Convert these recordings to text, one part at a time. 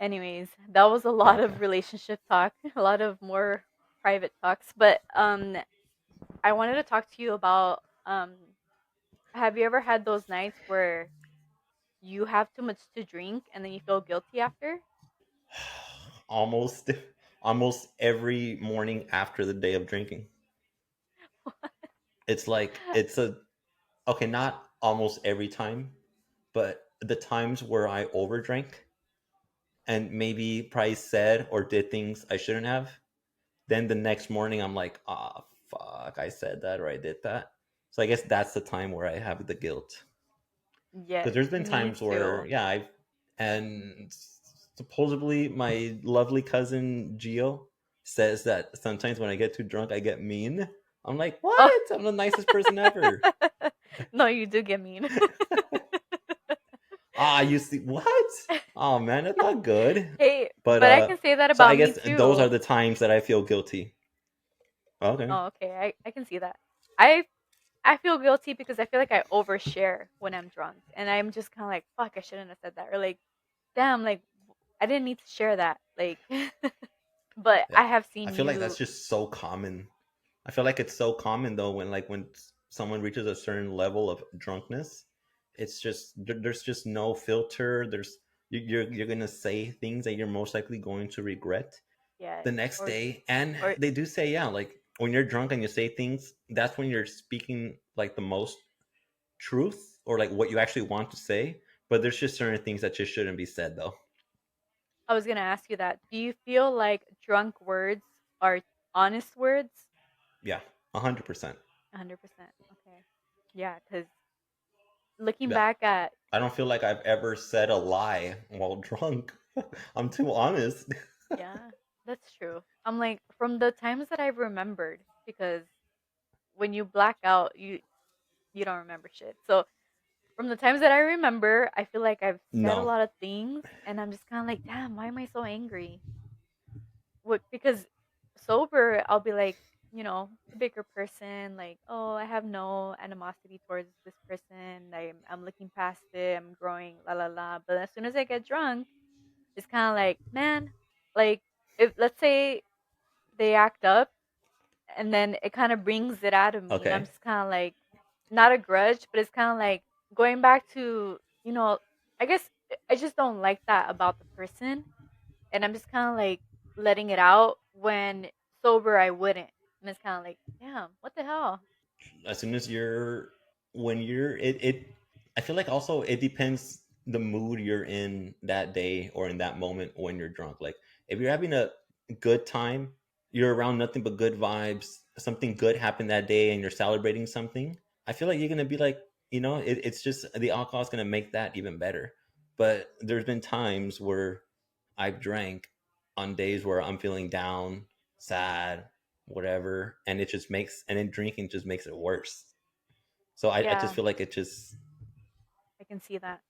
Anyways, that was a lot Okay. of relationship talk, a lot of more private talks. But I wanted to talk to you about have you ever had those nights where you have too much to drink and then you feel guilty after? almost almost every morning after the day of drinking. It's like it's a okay, not almost every time, but the times where I overdrank and maybe probably said or did things I shouldn't have, then the next morning I'm like, ah, fuck, I said that or I did that. So I guess that's the time where I have the guilt. Because Yes, there's been me times where, too. yeah, and supposedly my lovely cousin Gio says that sometimes when I get too drunk, I get mean. I'm like, Oh. what? I'm the nicest person ever. No, you do get mean. Ah, you see what? Oh man, that's not good. Hey, But but I can say that so I about me guess those are too. the times that I feel guilty. Okay. Oh, okay. I can see that. I I feel guilty because I feel like I overshare when I'm drunk, and I'm just kind of like, fuck, I shouldn't have said that, or like, damn, like I didn't need to share that, like. But Yeah. I have I seen feel like that's you. just so common. I feel like it's so common though when someone reaches a certain level of drunkenness, it's just there's just no filter. You're gonna say things that you're most likely going to regret Yes, the next day, and or they do say yeah, like when you're drunk and you say things, that's when you're speaking like the most truth or like what you actually want to say. But there's just certain things that just shouldn't be said though. I was gonna ask you that. Do you feel like drunk words are honest words? Yeah, 100%. 100%. Okay. Yeah, because looking Yeah, back at, I don't feel like I've ever said a lie while drunk. I'm too honest. yeah, that's true. I'm like, from the times that I've remembered, because when you black out, you don't remember shit. So from the times that I remember, I feel like I've said a No, lot of things, and I'm just kind of like, damn, why am I so angry? What? Because sober, I'll be like, a bigger person, like, oh, I have no animosity towards this person. I'm looking past it. I'm growing, la la la. But as soon as I get drunk, it's kind of like, man, like, if let's say they act up, and then it kind of brings it out of me, and I'm okay. just kind of like, not a grudge, but it's kind of like going back to, I guess I just don't like that about the person, and I'm just kind of like letting it out. When sober, I wouldn't, and it's kind of like, damn, what the hell? As soon as you're when you're it I feel like also it depends the mood you're in that day or in that moment when you're drunk. Like if you're having a good time, you're around nothing but good vibes, something good happened that day and you're celebrating something, I feel like you're gonna be like, it's just the alcohol is gonna make that even better. But there's been times where I've drank on days where I'm feeling down, sad, whatever, and it just makes and then drinking just makes it worse. So I just Yeah, feel like it just I can see that.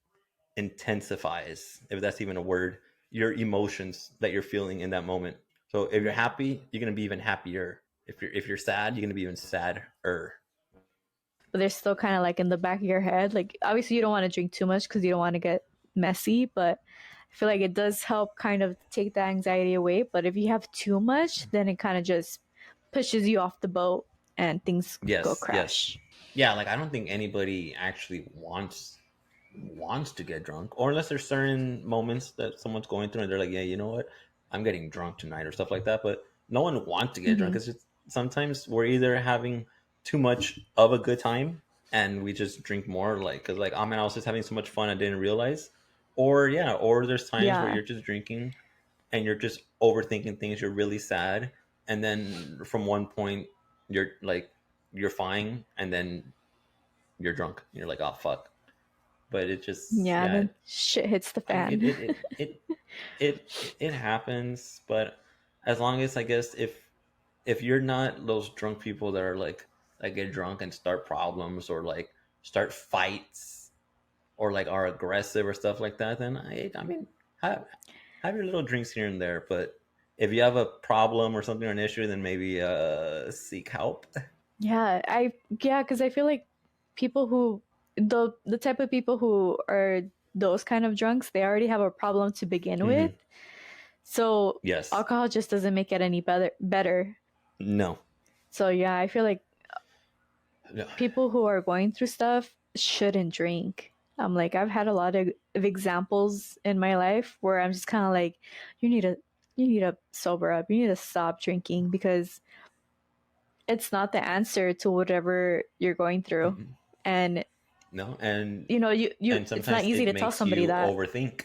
intensifies, if that's even a word, your emotions that you're feeling in that moment. So if you're Yeah. happy, you're gonna be even happier. If you're sad, you're gonna be even sadder. But they're still kind of like in the back of your head. Like, obviously, you don't want to drink too much because you don't want to get messy, but I feel like it does help kind of take the anxiety away. But if you have too much, then it kind of just pushes you off the boat and things go Yes, yes. crash. Yeah, like I don't think anybody actually wants to get drunk, or unless there's certain moments that someone's going through and they're like, yeah, you know what, I'm getting drunk tonight or stuff like that. But no one wants to get drunk. Mm-hmm. It's just sometimes we're either having too much of a good time and we just drink more, like because like, oh man, I was just having so much fun I didn't realize, or yeah, or there's times where Yeah. you're just drinking and you're just overthinking things, you're really sad, and then from one point you're like you're fine, and then you're drunk and you're like, oh fuck. But it just Yeah, yeah, then shit hits the I mean, it fan. it happens, but as long as I guess if you're not those drunk people that are like that get drunk and start problems or like start fights or like are aggressive or stuff like that, then I mean have your little drinks here and there. But if you have a problem or something or an issue, then maybe seek help. Yeah, because I feel like people who the type of people who are those kind of drunks, they already have a problem to begin with. Hmm. So Yes. alcohol just doesn't make it any better. No. So yeah, I feel like No. people who are going through stuff shouldn't drink. Like I've had a lot of examples in my life where I'm just kind of like, you need to you need to sober up. You need to stop drinking because it's not the answer to whatever you're going through. Mm-mm. And No. you And it's not sometimes easy it to tell makes somebody you that. overthink,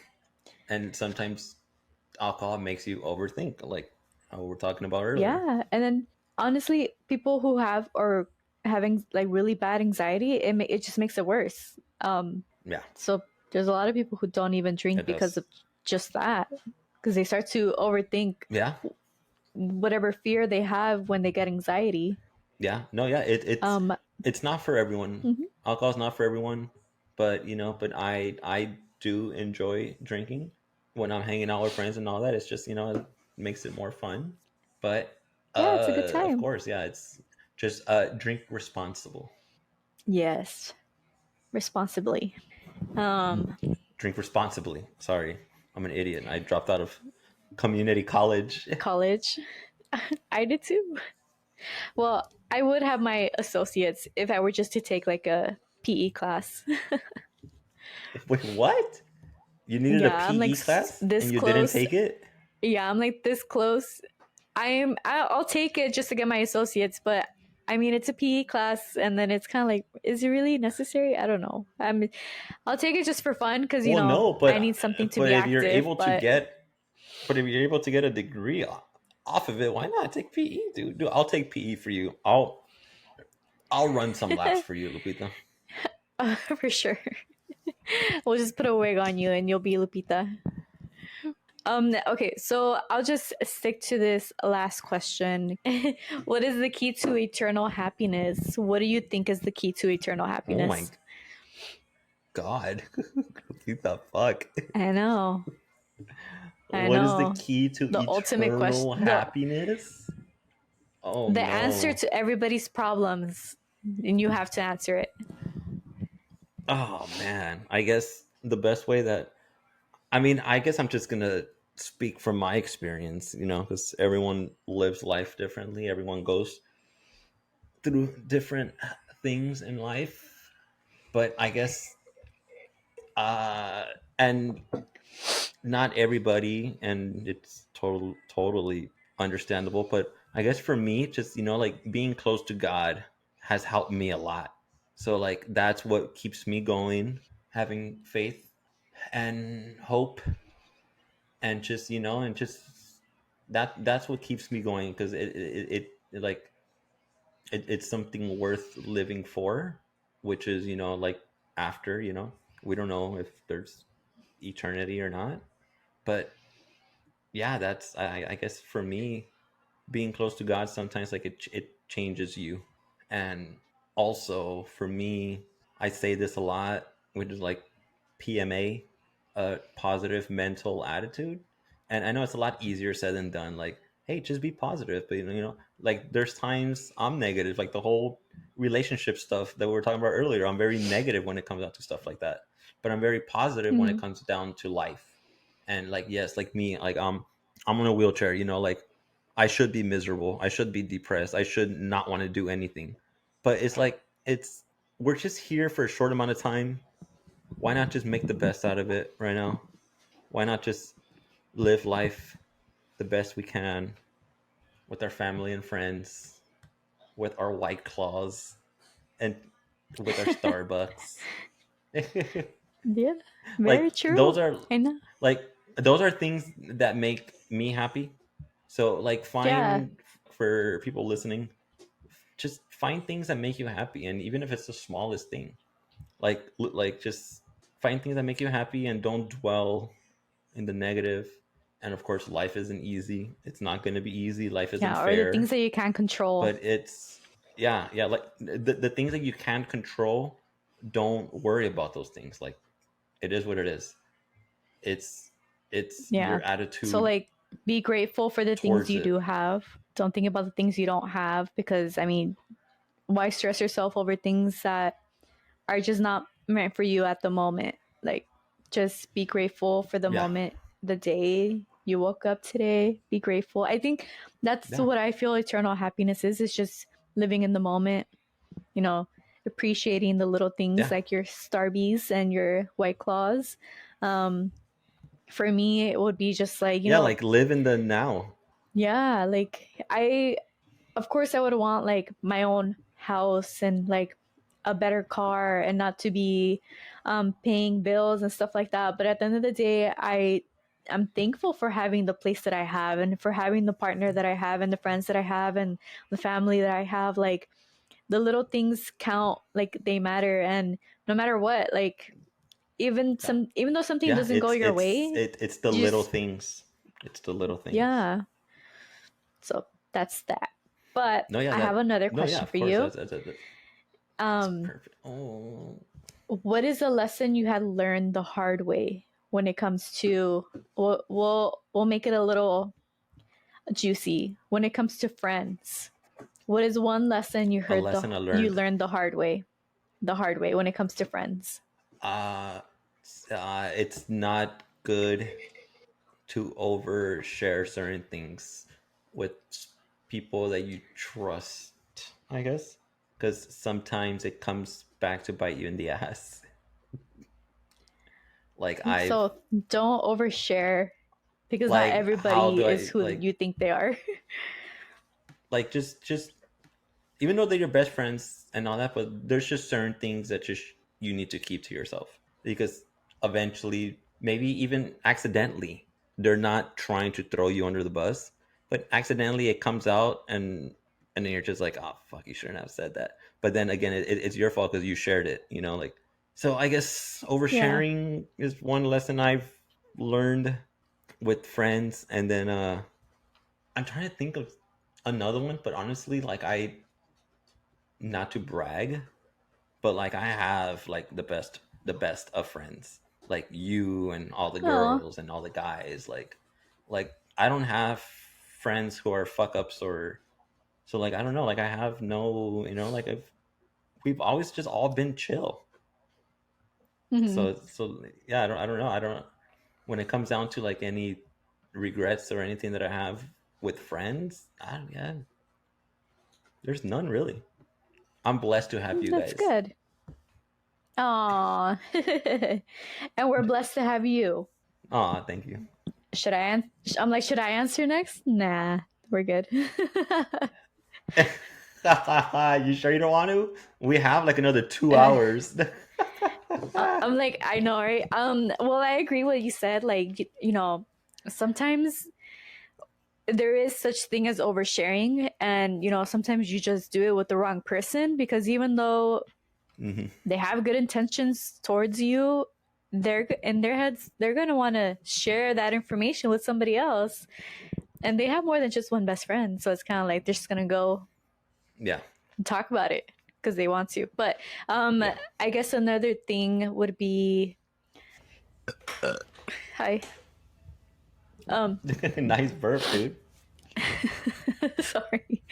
and sometimes alcohol makes you overthink, like how we were talking about earlier. Yeah, and then honestly, people who have or having like really bad anxiety, it just makes it worse. Yeah, So there's a lot of people who don't even drink it because does. of just that, because they start to overthink Yeah, whatever fear they have when they get anxiety. yeah, no, yeah. Um, It's not for everyone. mhm. Alcohol's not for everyone, but but I do enjoy drinking when I'm hanging out with friends and all that. It's just it makes it more fun. But Yeah, it's a good of time. course, yeah, it's just drink responsible. Yes, responsibly. Um, Drink responsibly. Sorry, I'm an idiot. I dropped out of community college. College, I did too. Well, I would have my associates if I were just to take like a PE class. Wait, what? You needed a Yeah, I'm like PE class this and you didn't close. take it? Yeah, I'm like this close. I'll take it just to get my associates, but I mean it's a PE class, and then it's kind of like, is it really necessary? I don't know. I'll take it just for fun because Well, no, I need something to but be if you're active. able to But get but if you're able to get a degree off of it, why not take PE, dude? Dude, I'll take PE for you. I'll run some laps for you, Lupita. for sure, we'll just put a wig on you and you'll be Lupita. Okay, so I'll just stick to this last question. What is the key to eternal happiness? What do you think is the key to eternal Oh my happiness? god. What the fuck? I know. I What is the know. key to The ultimate question, eternal happiness? Oh the answer no. to everybody's problems, and you have to answer it. Oh man. I guess the best way that I guess I'm just gonna speak from my experience, because everyone lives life differently. Everyone goes through different things in life. But I guess, uh, and not everybody, and it's totally understandable. But I guess for me, just like being close to God has helped me a lot. So like that's what keeps me going, having faith and hope, and just and just that's what keeps me going, because it like it's something worth living for, which is like after we don't know if there's eternity or not, but yeah, that's I guess for me, being close to God sometimes, like it changes you. And also for me, I say this a lot, which is like PMA, positive mental attitude. And I know it's a lot easier said than done. Like, hey, just be positive. But like there's times I'm negative. Like the whole relationship stuff that we were talking about earlier, I'm very negative when it comes out to stuff like that. But I'm very positive when it Mhm. comes down to life. And like, yes, like me, like I'm in a wheelchair. Like I should be miserable. I should be depressed. I should not want to do anything. But it's like we're just here for a short amount of time. Why not just make the best out of it right now? Why not just live life the best we can with our family and friends, with our white claws, and with our Starbucks? Yeah, very like true. I know. like those are things that make me happy. So like Yeah, find, for people listening, just find things that make you happy, and even if it's the smallest thing, like just find things that make you happy and don't dwell in the negative. And of course, life isn't easy. It's not going to be easy. Life isn't yeah, or the things fair. that you can't control. But it's, yeah, like the things that you can't control, don't worry about those things. Like, it is what it is. It's Yeah. your So attitude like, be grateful for the things towards you it. do have. Don't think about the things you don't have, because I mean, why stress yourself over things that are just not meant for you at the moment? Like, Just be grateful for the Yeah. moment, the day you woke up today. Be grateful. I think that's Yeah. what I feel eternal happiness is. It's just living in the moment, you know, appreciating the little things Yeah. like your Starbies and your White Claws. Um, for me, it would be just like, Yeah, like live in the now. yeah, like of course, I would want like my own house and like a better car and not to be paying bills and stuff like that. But at the end of the day, I'm thankful for having the place that I have and for having the partner that I have and the friends that I have and the family that I have. Like the little things count, like they matter, and no matter what, like Yeah. even though something Yeah, doesn't go your way, it's the you little just things. It's the little things. yeah. So that's that. But No, yeah, I have another no, yeah, question of for course. you. That's Um, perfect. Oh, what is a lesson you had learned the hard way when it comes to we'll make it a little juicy when it comes to friends? What is one lesson a lesson I you learned. learned the hard way when it comes to friends? Uh, it's not good to overshare certain things with people that you trust, I guess, because sometimes it comes back to bite you in the ass. Like I've So don't overshare because not like how everybody do is I who you think they are. like just even though they're your best friends and all that, but there's just certain things that just you need to keep to yourself because eventually, maybe even accidentally, they're not trying to throw you under the bus, but accidentally it comes out and then you're just like, oh fuck, you shouldn't have said that. But then again, it's your fault because you shared it, you know, like so. I guess Yeah. oversharing is one lesson I've learned with friends, and then I'm trying to think of another one, but honestly, like I not to brag, but like I have like the best of friends. Like you and all the Oh. girls and all the guys. Like I don't have friends who are fuck ups or so like I don't know, like I have no, like we've always just all been chill. Hmm. So yeah, I don't know. I don't when it comes down to like any regrets or anything that I have with friends, yeah, there's none really. I'm blessed to have you That's guys. good. Aw. And we're blessed to have you. Aw, thank you. Should I'm like, should I answer next? Nah, we're good. You sure you don't want to? We have like another two Uh, hours. I'm like, I know, right? Well, I agree what you said. Like, sometimes there is such thing as oversharing, and sometimes you just do it with the wrong person because even though Hmm. they have good intentions towards you, they're in their heads they're gonna want to share that information with somebody else, and they have more than just one best friend, so it's kind of like they're just gonna go Yeah, talk about it because they want to. But yeah. I guess another thing would be hi. Um, Nice burp, dude. sorry.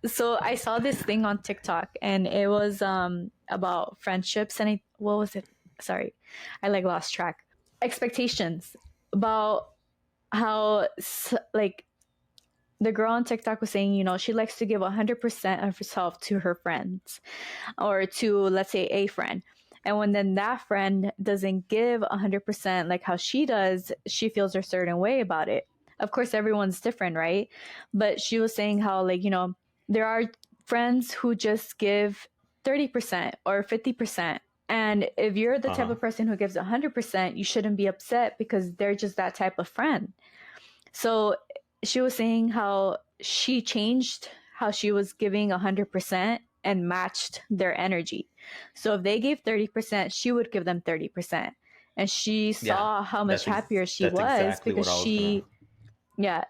So I saw this thing on TikTok, and it was about friendships, and what was it? Sorry, I like lost track. Expectations about how like the girl on TikTok was saying, she likes to give 100% of herself to her friends or to, let's say, a friend. And when then that friend doesn't give 100% like how she does, she feels a certain way about it. Of course, everyone's different, right? But she was saying how, like, there are friends who just give 30% or 50%. And if you're the Uh type huh. of person who gives 100%, you shouldn't be upset because they're just that type of friend. So she was saying how she changed how she was giving 100% and matched their energy. So if they gave 30%, she would give them 30%. And she Yeah, saw how much happier she that's was exactly because what I was gonna. yeah,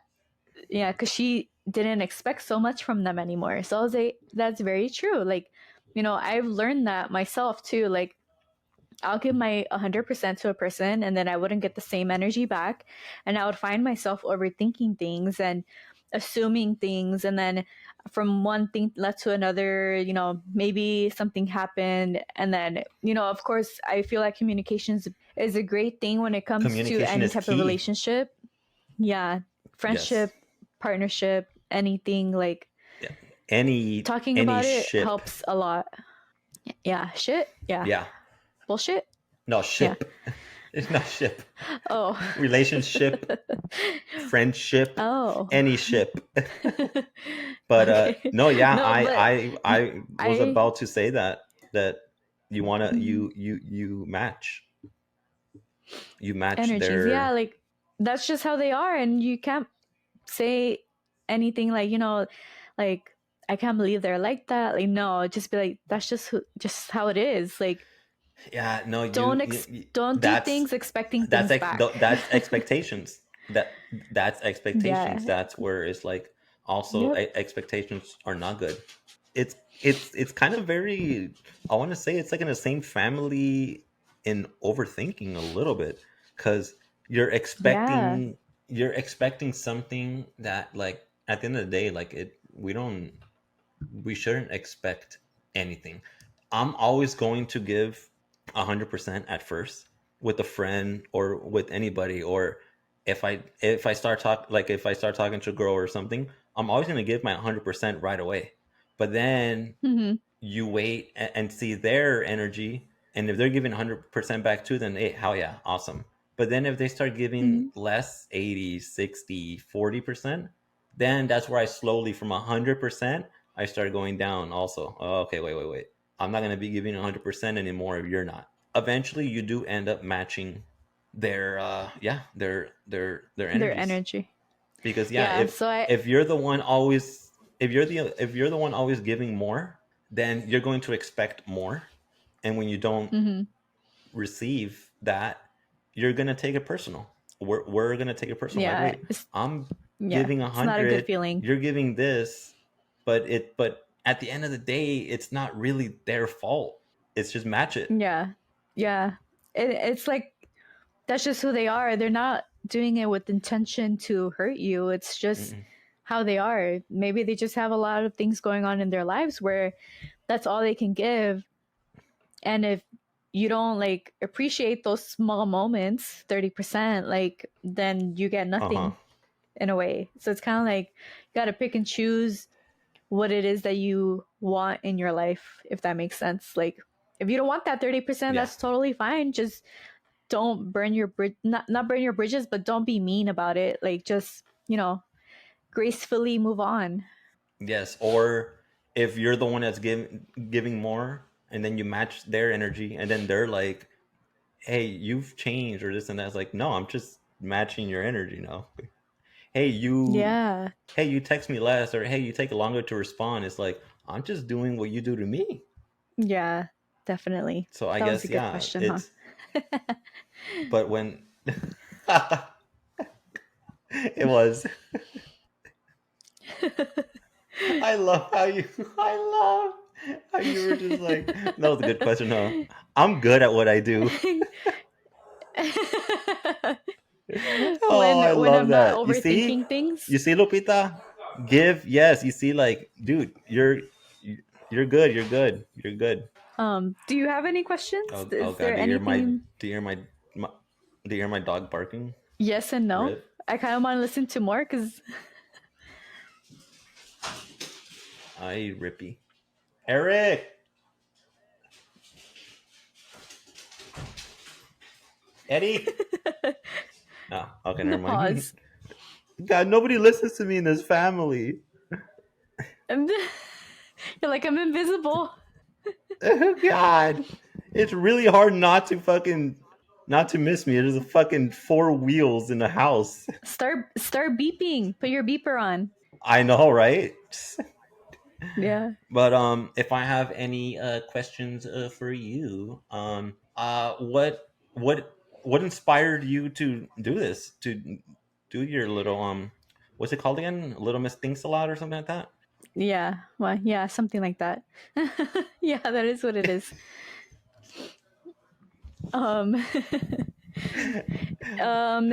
yeah, because she didn't expect so much from them anymore. So I was like, that's very true. Like, I've learned that myself too. Like, I'll give my 100% to a person and then I wouldn't get the same energy back. And I would find myself overthinking things. And assuming things, and then from one thing led to another, maybe something happened, and then, of course, I feel like communications is a great thing when it comes to Communication any is type of key. relationship. Yeah, Yes. friendship, partnership, anything, like Yeah. Any talking any about it ship. helps a lot. Yeah, shit. Yeah, Yeah. bullshit. No, Yeah. ship. It's not ship. Oh. Relationship, friendship, Oh. any ship. But Okay. no, yeah, No, but I was I about to say that you wanna mhm. you match. You match Energies. Yeah, their like that's just how they are, and you can't say anything like, like I can't believe they're like that. Like, no, just be like, that's just how it is. Like, yeah, no, don't do things expecting things back. that's expectations. That's expectations. Yeah. That's where it's like also Yep. expectations are not good. It's kind of very, I want to say it's like in the same family in overthinking a little bit, because you're Yeah. expecting you're expecting something that, like, at the end of the day, like, we shouldn't expect anything. I'm always going to give 100% at first with a friend or with anybody, or if I start talking to a girl or something, I'm always going to give my 100% right away. But then Hmm. you wait and see their energy, and if they're giving 100% back too, then hey, hell yeah, awesome. But then if they start giving Hmm. less, 80, 60, 40%, then that's where I slowly, from 100%, I start going down also. Oh, okay, wait, I'm not going to be giving 100% anymore if you're not. Eventually you do end up matching their their Their energies. energy. Because yeah, Yeah. So I. if you're the one always if you're the one always giving more, then you're going to expect more, and when you don't Hmm. receive that, you're going to take it personal. We're going to take it personal, like, Yeah. wait, I'm Yeah. giving It's not a good 100, feeling. you're giving this, but at the end of the day, it's not really their fault. It's just match it. Yeah. Yeah. It's like that's just who they are. They're not doing it with intention to hurt you. It's just Mm-mm. how they are. Maybe they just have a lot of things going on in their lives where that's all they can give. And if you don't like appreciate those small moments, 30%, like then you get Uh-huh. nothing in a way. So it's kind of like you got to pick and choose what it is that you want in your life, if that makes sense. Like if you don't want that 30%, Yeah. that's totally fine. Just don't burn your bridge, not burn your bridges, but don't be mean about it. Like just, gracefully move on. Yes, or if you're the one that's giving more, and then you match their energy, and then they're like, "Hey, you've changed," or this and that. It's like, no, I'm just matching your energy now. Hey, Yeah. you text me less, or hey, you take longer to respond. It's like, I'm just doing what you do to me. Yeah, definitely. So I That was a guess, good yeah, question, huh? it's, but when it was, I love how you, I love how you were just like, that was a good question, huh? I'm good at what I do. Oh, I when love I'm not that. overthinking things. You see, Lupita, give, yes. You see, like, dude, you're good. You're good. You're good. Do you have any questions? Oh Is God, there anything? do you hear my do you hear my dog barking? Yes and no. Rip. I kind of want to listen to more because I rippy. Eric, Eddie. Oh, okay, the never mind. pause. God, nobody listens to me in this family. And you're like, I'm invisible. Oh God, it's really hard not to miss me. There's a fucking four wheels in the house. Start beeping. Put your beeper on. I know, right? Yeah. But if I have any questions for you, what inspired you to do this? To do your little what's it called again? Little Miss Thinks a Lot or something like that? Yeah. Well, yeah, something like that. Yeah, that is what it is. Um Um,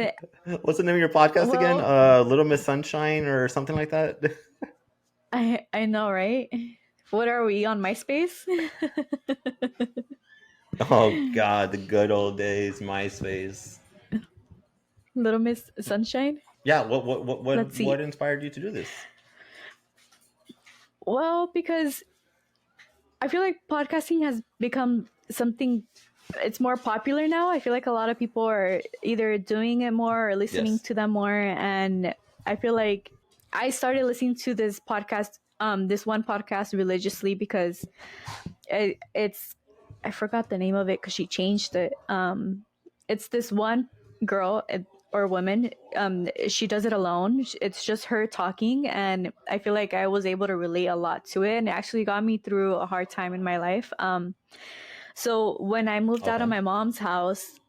What's the name of your podcast again? well, Little Miss Sunshine or something like that? I know, right? What are we on MySpace? Oh God, the good old days, MySpace. Little Miss Sunshine. Yeah, Let's see. what inspired you to do this? Well, because I feel like podcasting has become something, it's more popular now. I feel like a lot of people are either doing it more or listening Yes. to them more. And I feel like I started listening to this podcast, this one podcast religiously because it's, I forgot the name of it because she changed it. It's this one girl or woman. She does it alone. It's just her talking, and I feel like I was able to relate a lot to it, and it actually got me through a hard time in my life. So when I moved out of Okay. my mom's house,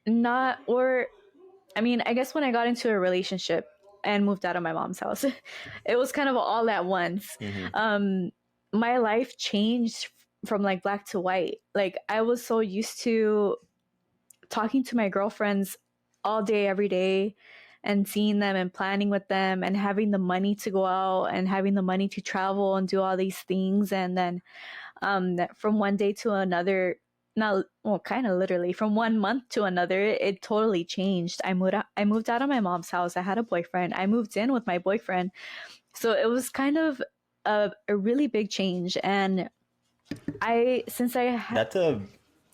not or I mean, I guess when I got into a relationship and moved out of my mom's house, it was kind of all at once. Mm-hmm. Um, my life changed from like black to white. Like I was so used to talking to my girlfriends all day, every day, and seeing them and planning with them and having the money to go out and having the money to travel and do all these things. And then from one day to another, not well, kind of literally from 1 month to another, it totally changed. I moved out of my mom's house. I had a boyfriend. I moved in with my boyfriend. So it was kind of a really big change. And since That's a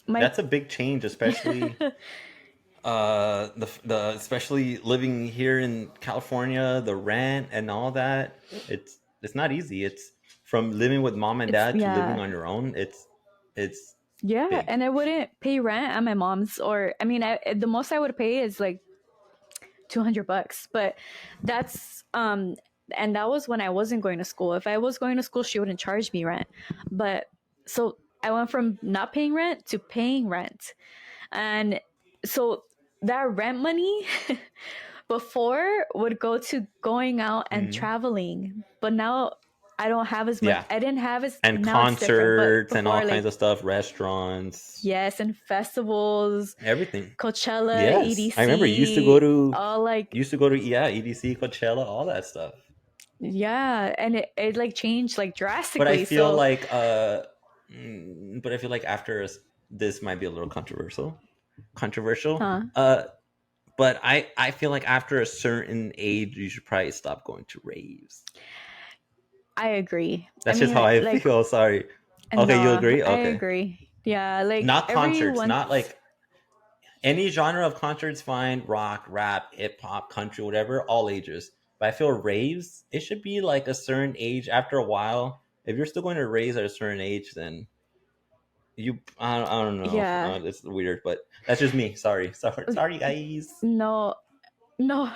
my that's a big change, especially the especially living here in California, the rent and all that. It's not easy. It's from living with mom and it's dad to living yeah. on your own. It's Yeah, big. and I wouldn't pay rent at my mom's, or I mean, the most I would pay is like $200, but that's and that was when I wasn't going to school. If I was going to school, she wouldn't charge me rent. But so I went from not paying rent to paying rent. And so that rent money before would go to going out and Mhm. traveling. But now I don't have as much. Yeah, I didn't have as, and now it's different. But concerts and all before, kinds like, of stuff, restaurants, yes, and festivals, everything. Coachella, Yes, I remember EDC, all like, yeah, EDC, Coachella, all that stuff. yeah, and it like changed like But I drastically. feel So, like but I feel like this might be a little controversial. huh? But I feel like after a certain age, you should probably stop going to raves. I agree. I That's just how mean, I like, feel. Sorry. Okay, you no, agree? I Okay. agree. Yeah, like Not every concerts, once, not like any genre of concerts, fine. Rock, rap, hip hop, country, whatever, all ages. But I feel raves, it should be like a certain age. After a while, if you're still going to raves at a certain age, then I don't know. yeah, It's weird, but that's just me. Sorry, guys. no, no,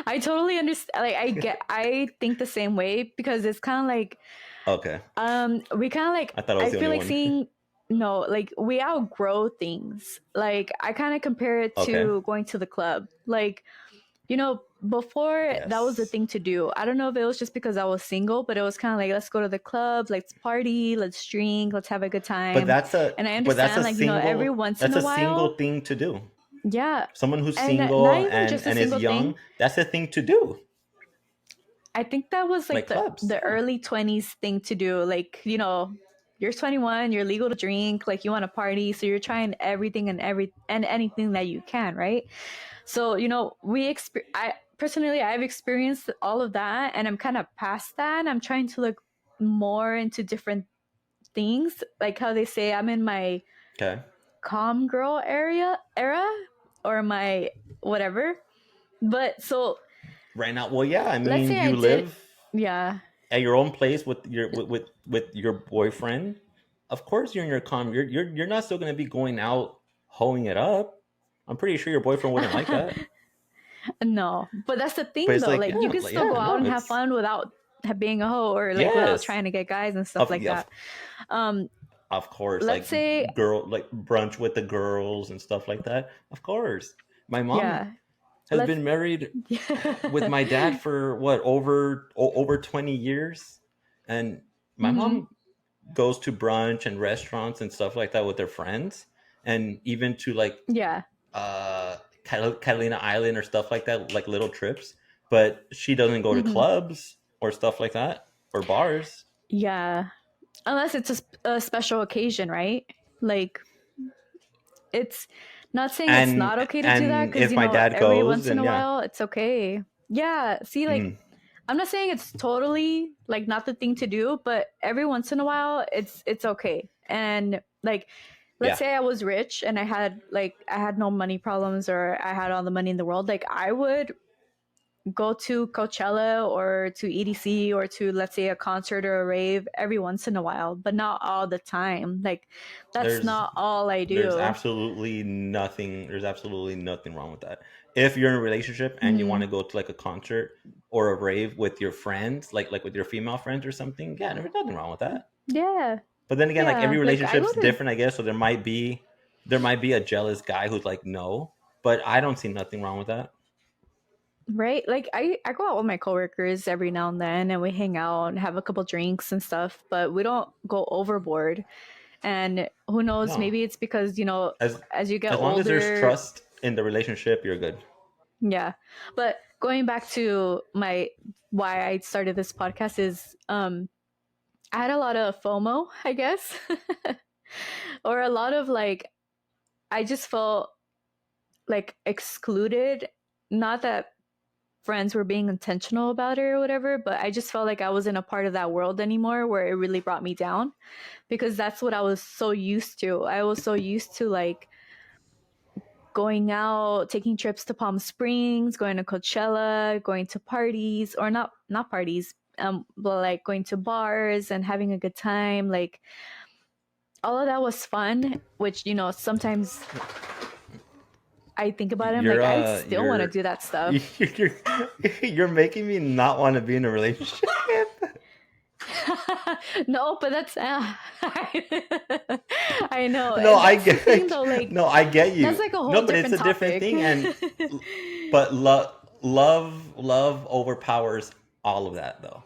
I totally understand. Like, I think the same way because it's kind of like, Okay, we kind of like, I thought I was I the feel only like one. seeing, no, like we outgrow things. Like, I kind of compare it Okay. to going to the club. Like, before that was the Yes. thing to do. I don't know if it was just because I was single, but it was kind of like, let's go to the club, let's party, let's drink, let's have a good But time. that's a And I but understand, like, every once in that's a a single while, thing to do. yeah. Someone who's And not single even just a and is single young, thing. that's a thing to do. I think that was Like like the clubs. the Yeah. early 20s thing to do. Like, you're 21, you're legal to drink, like you want to party, so you're trying everything and anything that you can, right? So, I personally, I've experienced all of that, and I'm kind of past that. I'm trying to look more into different things, like how they say I'm in my Okay. calm girl era, or my whatever. But so Right now, well, yeah. I let's mean, say I you did, live yeah. at your own place with your boyfriend. Of course, you're in your calm. You're not still going to be going out hoeing it up. I'm pretty sure your boyfriend wouldn't like that. No, but that's the But thing it's though. like, Like, you can still yeah, go out no, and have it's fun without being a hoe, or like without yes, trying to get guys and stuff like yeah, that. Um, of course, let's like say, like brunch with the girls and stuff like that. Of course, my mom yeah, has let's been married with my dad for what over 20 years, and my hmm, mom goes to brunch and restaurants and stuff like that with their friends, and even to like yeah, uh Catalina Island or stuff like that, like little trips. But she doesn't go to Mm-hmm. clubs or stuff like that or bars. Yeah, unless it's a special occasion, right? Like, it's not saying it's not okay to do that, And because if my dad every goes, once in then a yeah. while it's okay. Yeah, see, like, Mm, I'm not saying it's totally like not the thing to do, but every once in a while it's okay. And like, let's yeah. say I was rich and I had no money problems, or I had all the money in the world, like I would go to Coachella or to EDC or to, let's say, a concert or a rave every once in a while, but not all the time. Like, that's There's not all I there's do. absolutely nothing there's absolutely nothing wrong with that. If you're in a relationship and you want Mm-hmm. to go to like a concert or a rave with your friends, like with your female friends or something, yeah, there's nothing wrong with that. Yeah, But then again, like every yeah. Like, I go relationship's to, different, I guess. So there might be a jealous guy who's like no, but I don't see nothing wrong with that. right? Like, I go out with my coworkers every now and then, and we hang out and have a couple drinks and stuff, but we don't go overboard. And who knows, No, maybe it's because, as as you get as long as there's older, trust in the relationship, you're good. yeah. But going back to my why I started this podcast is, I had a lot of FOMO, I guess. Or a lot of, like, I just felt like excluded. Not that friends were being intentional about it or whatever, but I just felt like I wasn't a part of that world anymore, where it really brought me down, because that's what I was so used to. I was so used to, like, going out, taking trips to Palm Springs, going to Coachella, going to parties, or not parties, but like going to bars and having a good time. Like, all of that was fun, which, sometimes I think about it, I'm You're like, I still want to do that stuff. you're you're making me not want to be in a relationship. No, but that's I know. No, I That's the thing get though, like, no, I get that's you. like a No, whole but it's different a different topic. thing, and but love overpowers all of that, though.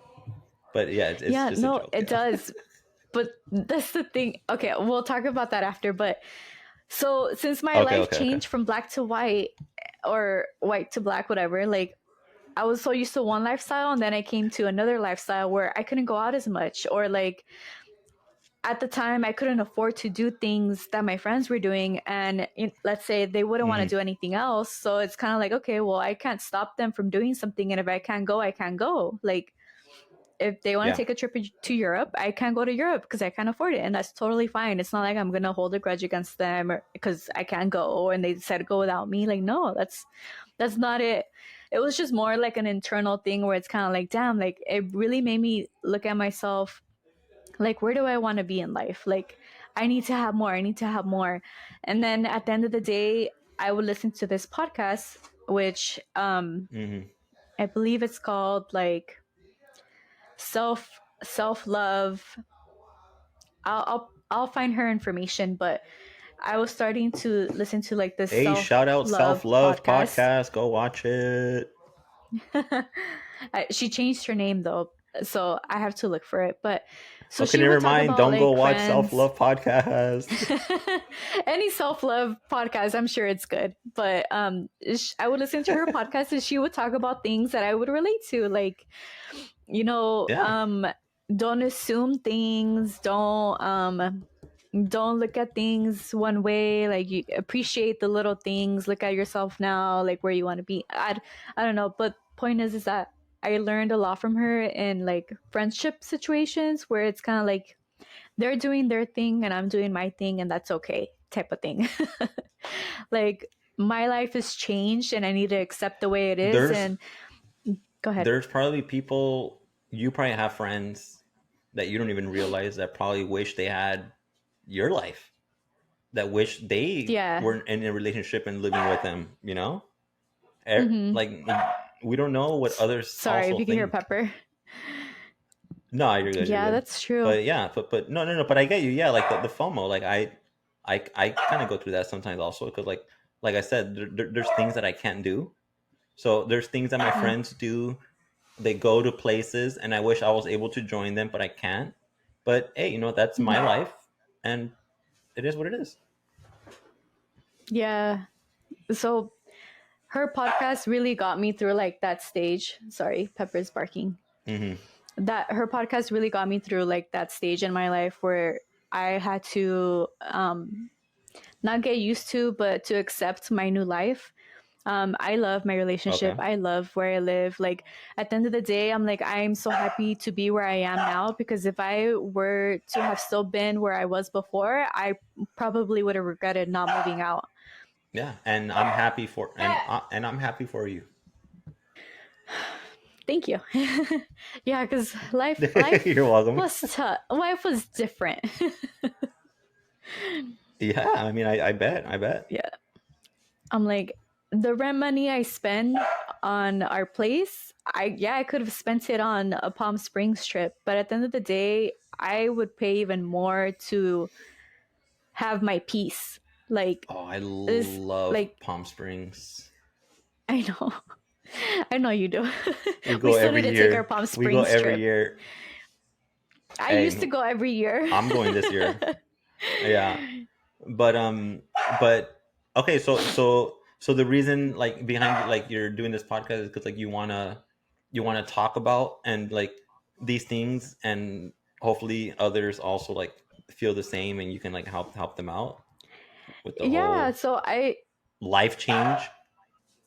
But yeah, it's Yeah, just a no, joke. it Yeah. does. But that's the thing. Okay, we'll talk about that after. But so, since my Okay, life okay, okay. changed from black to white, or white to black, whatever, like, I was so used to one lifestyle, and then I came to another lifestyle where I couldn't go out as much, or like, at the time I couldn't afford to do things that my friends were doing, and let's say they wouldn't want to Hmm. do anything else, so it's kind of like, okay, well, I can't stop them from doing something, and if I can't go, I can't go. Like, if they want to Yeah. take a trip to Europe, I can't go to Europe because I can't afford it, and that's totally fine. It's not like I'm gonna hold a grudge against them because I can't go and they decided to go without me. Like, no, that's not it. It was just more like an internal thing where it's kind of like, damn, like, it really made me look at myself, like, where do I want to be in life? Like, I need to have more. I need to have more. And then at the end of the day, I would listen to this podcast, which, Hmm. I believe it's called, like, self love. I'll find her information, but I was starting to listen to, like, this Hey, self shout out Self love Love podcast. Podcast. Go watch it. She changed her name though, so I have to look for it. But so Okay, she would never talk mind. about, Don't go like, watch Self friends. Love Podcast. Any self love podcast, I'm sure it's good. But I would listen to her podcast, and she would talk about things that I would relate to, like, you know, Yeah. don't assume things, don't look at things one way, like, you appreciate the little things, look at yourself now, like, where you want to be. I don't know, but point is that I learned a lot from her in, like, friendship situations where it's kind of like they're doing their thing and I'm doing my thing, and that's okay, type of thing. Like, my life has changed and I need to accept the way it is. There's And go ahead. there's probably people, you probably have friends that you don't even realize that probably wish they had your life, that wish they Yeah. were in a relationship and living with them. Mm-hmm. Like, we don't know what others Sorry if also you can hear think. Pepper. No, you're Yeah, good. that's true. But yeah, but no, but I get you. Yeah, like the FOMO, like I kind of go through that sometimes also, because like I said, there's things that I can't do. So there's things that my Mm-hmm. friends do. They go to places, and I wish I was able to join them, but I can't. But hey, that's my Mm-hmm. life, and it is what it is. Yeah. So her podcast really got me through like that stage. Sorry, Pepper's barking. Mm-hmm. That her podcast really got me through like that stage in my life where I had to not get used to, but to accept my new life. I love my relationship. Okay. I love where I live. Like at the end of the day, I'm like, I'm so happy to be where I am now, because if I were to have still been where I was before, I probably would have regretted not moving out. Yeah, and I'm happy for you. Thank you. Yeah, because life You're welcome. was tough. Life was different. Yeah, I mean, I bet, I bet. Yeah. I'm like, the rent money I spend on our place, I could have spent it on a Palm Springs trip, but at the end of the day, I would pay even more to have my peace. Like Oh, I this, love like Palm Springs. I know, I know you do. We We go still need every to take our year. Palm We go Springs every trip. year. I used to Hey, go every year. I'm going this year. Yeah, but okay. So the reason like behind like you're doing this podcast is because like you wanna talk about and like these things, and hopefully others also like feel the same, and you can like help them out with the Yeah, whole so I life change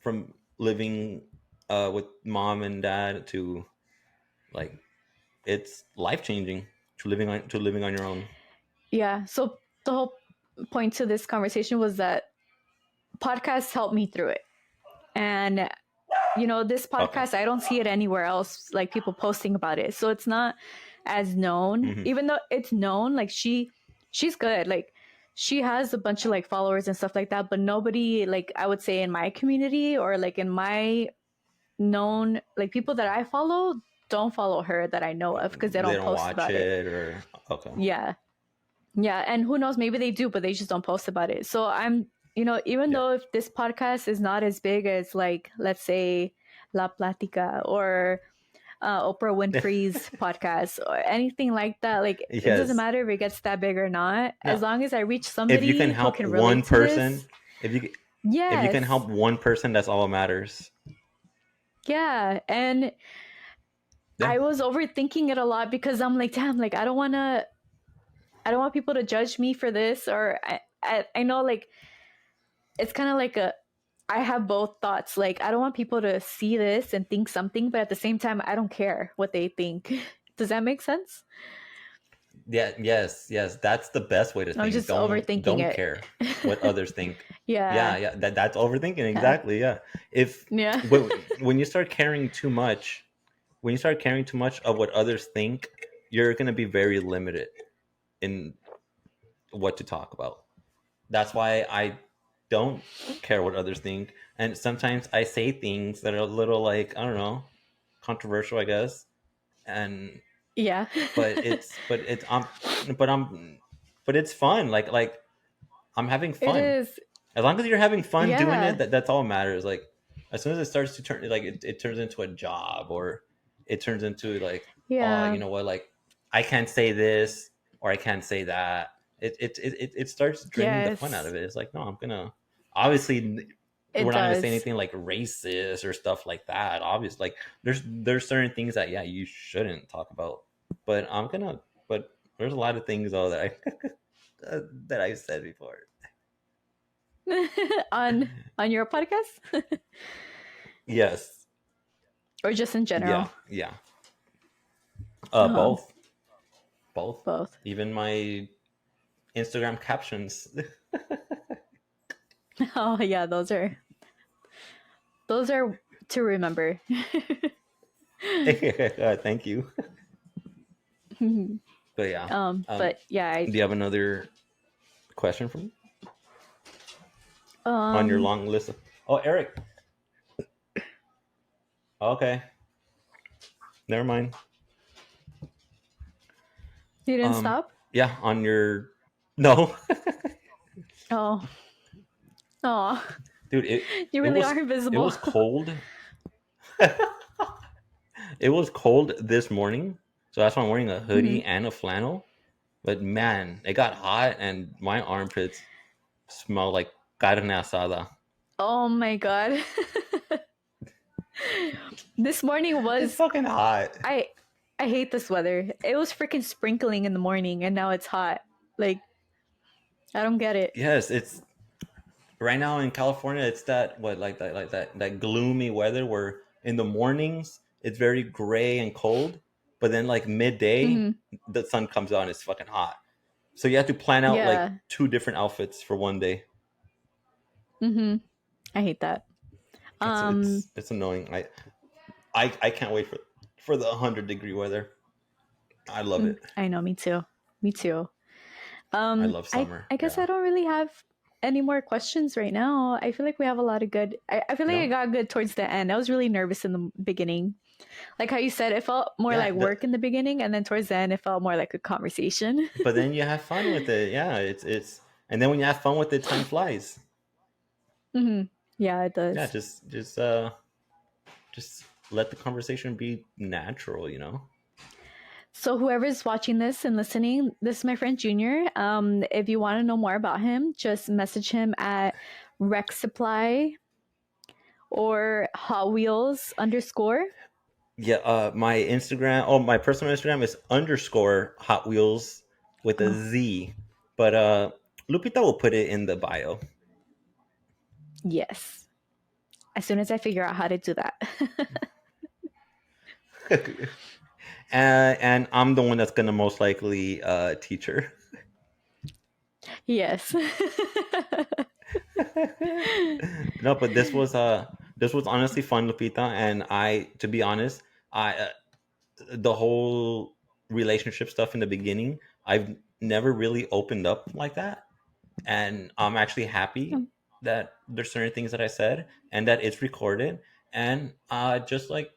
from living with mom and dad to like it's life changing to living on your own. yeah, so the whole point to this conversation was that podcasts helped me through it. And this Okay. podcast, I don't see it anywhere else, like people posting about it. So it's not as known, Hmm. even though it's known. Like she's good. Like she has a bunch of like followers and stuff like that, but nobody, like I would say in my community or like in my known, like people that I follow don't follow her that I know of because they They don't don't post watch about it. it or okay. Yeah. Yeah, and who knows, maybe they do, but they just don't post about it. So even Yeah. though if this podcast is not as big as like let's say La Platica or Oprah Winfrey's podcast or anything like that, like it doesn't Yes. matter if it gets that big or not, No. as long as I reach If you can somebody who help can one relate to person, this. if you can Yes. help one person, that's all that matters. Yeah, and Yeah. I was overthinking it a lot because I'm like, damn, like I don't want people to judge me for this, or I know like it's kind of like a I have both thoughts. Like, I don't want people to see this and think something, but at the same time, I don't care what they think. Does that make sense? Yeah, yes, yes. That's the best way to I'm think. just Don't overthinking don't it. care what others think. Yeah, Yeah. yeah. That's overthinking. Yeah. Exactly. Yeah. If Yeah. when you start caring too much, when you start caring too much of what others think, you're gonna be very limited in what to talk about. That's why I don't care what others think, and sometimes I say things that are a little like I don't know, controversial, I guess. And Yeah. but it's but I'm but it's fun. Like I'm having It fun. is. As long as you're having fun doing it, Yeah. that's all that matters. Like as soon as it starts to turn like it turns into a job, or it turns into like, oh, Yeah. you know what, like I can't say this or I can't say that. It starts draining the fun out Yes. of it. It's like, no, I'm gonna obviously It we're not gonna say does. anything like racist or stuff like that. Obviously, like there's certain things that yeah you shouldn't talk about. But but there's a lot of things though that I that I've said before. on on your podcast Yes. or just in Yeah. general? Yeah. Oh, Both. Both. both. Even my Instagram captions. Oh, yeah, those are to remember. Thank you. But yeah. But yeah, Do you have another question for me on your um long list of? Oh, Eric. Okay. Never mind. you didn't stop? Yeah, on your no. Oh. Oh. Dude, You it really was are it invisible. was cold. It was cold this morning, so that's why I'm wearing a Mhm. hoodie and a flannel. But man, it got hot, and my armpits smell like carne asada. Oh my god. This morning It's was fucking hot. I I hate this weather. It was freaking sprinkling in the morning and now it's hot. Like I don't get it. Yes, it's right now in California. It's that what like that gloomy weather where in the mornings it's very gray and cold, but then like midday Mm-hmm. the sun comes out and it's fucking hot. So you have to plan out like Yeah. two different outfits for one day. Mm-hmm. I hate that. It's Um it's it's annoying. I can't wait for the 100-degree weather. I love it. I know, me too. Me too. I love summer. I guess Yeah. I don't really have any more questions right now. I feel like we have a lot of good. I feel like I No. got good towards the end. I was really nervous in the beginning. Like how you said, it felt more Yeah. like work in the beginning, and then towards the end, it felt more like a conversation. But then you have fun with it. Yeah. It's and then when you have fun with it, time flies. Hmm. Yeah, it Yeah. does. Just let the conversation be natural. So whoever's watching this and listening, this is my friend Junior. If you want to know more about him, just message him at Rex Supply or Hot Wheels underscore. Yeah. My Instagram. Oh, my personal Instagram is underscore Hot Wheels with a Oh, Z. But Lupita will put it in the bio. yes. As soon as I figure out how to do that. And I'm the one that's gonna most likely teach her. Yes. No, but this was honestly fun, Lupita, and to be honest, I the whole relationship stuff in the beginning, I've never really opened up like that, and I'm actually happy that there's certain things that I said and that it's recorded, and just like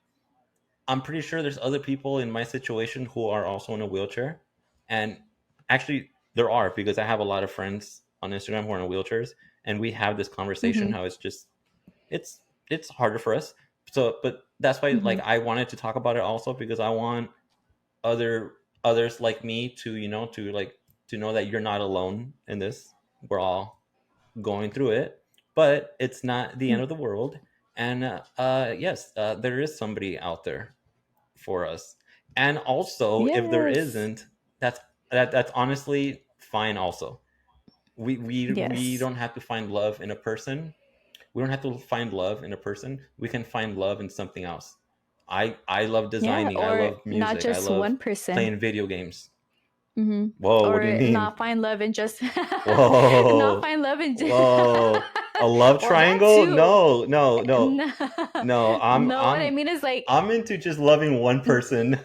I'm pretty sure there's other people in my situation who are also in a wheelchair. And actually, there are because I have a lot of friends on Instagram who are in wheelchairs, and we have this conversation Hmm. how it's it's harder for us. So, but that's why Hmm. like I wanted to talk about it also because I want other others like me to to know that you're not alone in this. We're all going through it, but it's not the end of the world. And yes, there is somebody out there for us. And also, if there Yes. isn't, that's honestly fine. Also, we Yes. don't have to find love in a person. We don't have to find love in a person. We can find love in something else. I love Yeah. designing. I Or love not music. I just love one person. playing video games. Hmm. Whoa, what do you Or mean? not find love and just not Whoa, find love and whoa, a love well, that triangle? too. No, no, no, No, no. I'm no, what I I'm mean is like I'm into just loving one person.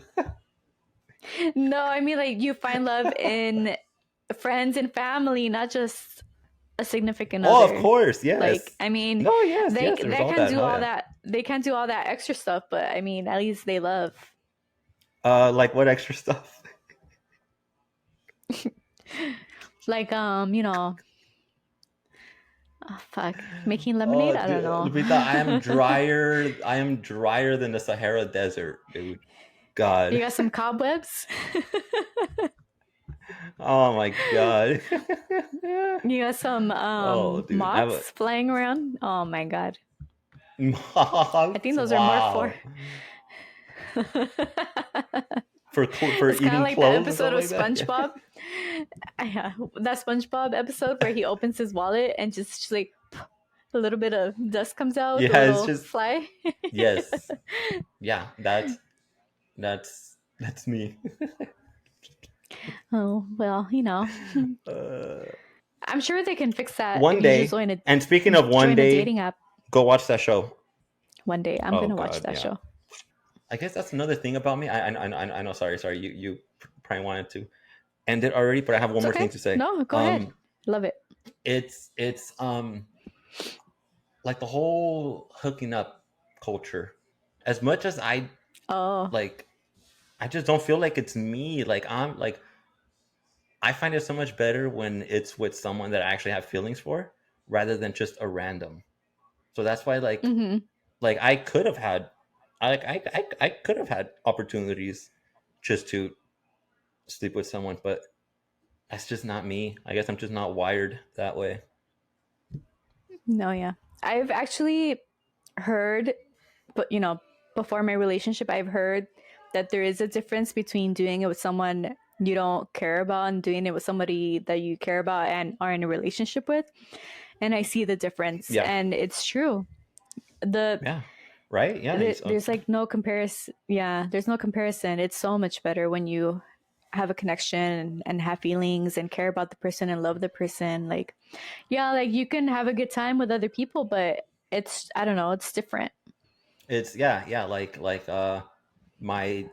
no, I mean like you find love in friends and family, not just a significant Oh, of other. course, Like, yes. I mean, No, yes, yes. There's they all can that. do Hell all yeah. that. They can't do all that extra stuff, but I mean, at least they love. Like what extra stuff? Like, oh, fuck, making lemonade. Oh, I don't dude, know. Lupita, I am drier. I am drier than the Sahara Desert, dude. You God. got some cobwebs. Oh my God. You got some Oh, dude. moths flying around. Oh my god. I think Moths. those are more for. Wow. For It's kind of eating like that clothes and stuff episode of like that. SpongeBob. Yeah, that SpongeBob episode where he opens his wallet and just like a little bit of dust comes out with a Yeah, it's little just fly. yes. Yeah, that's me. Oh well, Uh, I'm sure they can fix that if one you just day. join a And speaking of one day, dating app. go watch that show. One day, I'm Oh gonna watch God, that yeah. show. I guess that's another thing about me. I know. Sorry. You probably wanted to end it already, but I have one It's more okay. thing to say. No, go ahead. Love it. It's like the whole hooking up culture. As much as Oh. like, I just don't feel like it's me. Like I find it so much better when it's with someone that I actually have feelings for, rather than just a random. So that's why Mm-hmm. like I could have had, I could have had opportunities just to sleep with someone, but that's just not me. I guess I'm just not wired that way. No, yeah. I've actually heard, but before my relationship, I've heard that there is a difference between doing it with someone you don't care about and doing it with somebody that you care about and are in a relationship with. And I see the difference, Yeah. and it's true. The Yeah. Right. Yeah. there's like no comparison. Yeah, there's no comparison. It's so much better when you have a connection and have feelings and care about the person and love the person. Like, yeah, like you can have a good time with other people, but it's, I don't know, it's different. It's yeah. Like my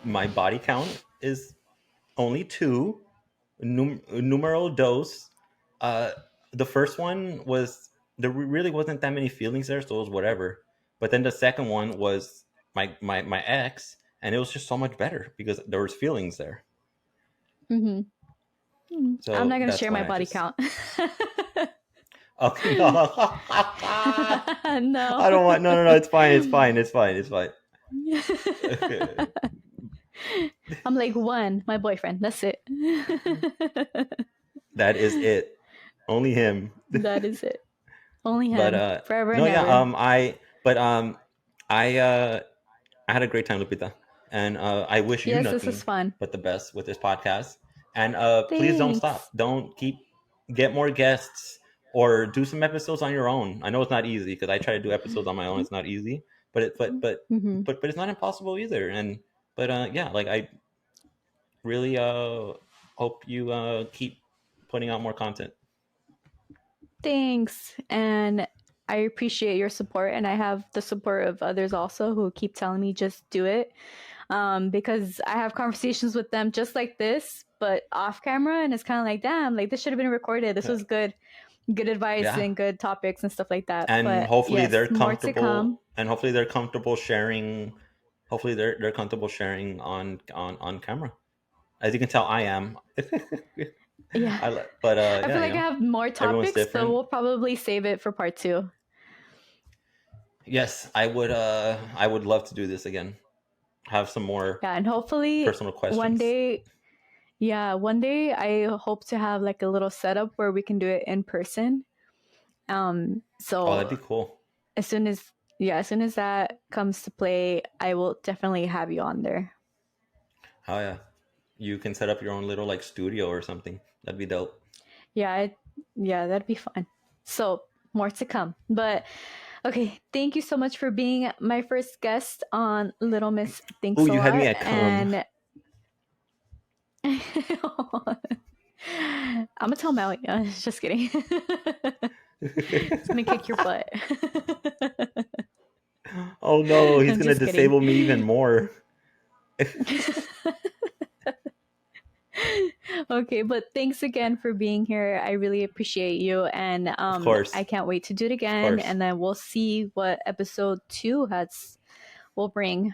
my body count is only two. Numero dos. Uh, the first one was there really wasn't that many feelings there, so it was whatever. But then the second one was my ex, and it was just so much better because there was feelings there. Mm-hmm. I'm So not gonna that's share why my I body just count. okay. No, No. I don't want. No. It's fine. It's fine. It's fine. It's fine. I'm like one, my boyfriend. That's it. That is it. Only him. That is it. Only But him, forever no, and yeah. ever. I had a great time, Lupita, and I wish you Yes, this is nothing fun. but the best with this podcast. And please don't stop. Thanks. Don't get more guests or do some episodes on your own. I know it's not easy because I try to do episodes on my own. It's not easy, but Mm-hmm. but it's not impossible either. And but yeah, like I really hope you keep putting out more content. Thanks. And I appreciate your support. And I have the support of others also who keep telling me just do it. Because I have conversations with them just like this, but off camera. And it's kind of like, damn, like this should have been recorded. This was good advice Yeah, and good topics and stuff like that. and But hopefully yes, they're more to comfortable come. and hopefully they're comfortable sharing. Hopefully they're comfortable sharing on camera. As you can tell, I am. Yeah. But I yeah, feel like I have more everyone's topics, so different. we'll probably save it for part two. Yes, I would. I would love to do this again. Have some more Yeah, and hopefully personal one questions. day, yeah, one day I hope to have like a little setup where we can do it in person. Oh, that'd So be cool. as soon as as soon as that comes to play, I will definitely have you on there. Oh yeah, you can set up your own little like studio or something. That'd be dope. Yeah, yeah, that'd be fun. So more to come. But okay, thank you so much for being my first guest on Little Miss Oh, Thanks a you had me Lot. at cum. And I'm gonna tell Maui. Just kidding. It's gonna kick your butt. Oh no, he's I'm gonna just kidding. disable me even more. Okay, but thanks again for being here. I really appreciate you, and Of course, I can't wait to do it of again. course. And then we'll see what episode 2 has will bring.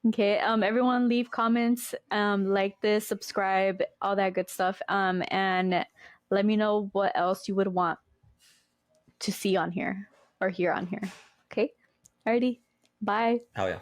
Okay, everyone leave comments, like this, subscribe, all that good stuff, and let me know what else you would want to see on here or hear on here. Okay, alrighty, bye. Oh yeah.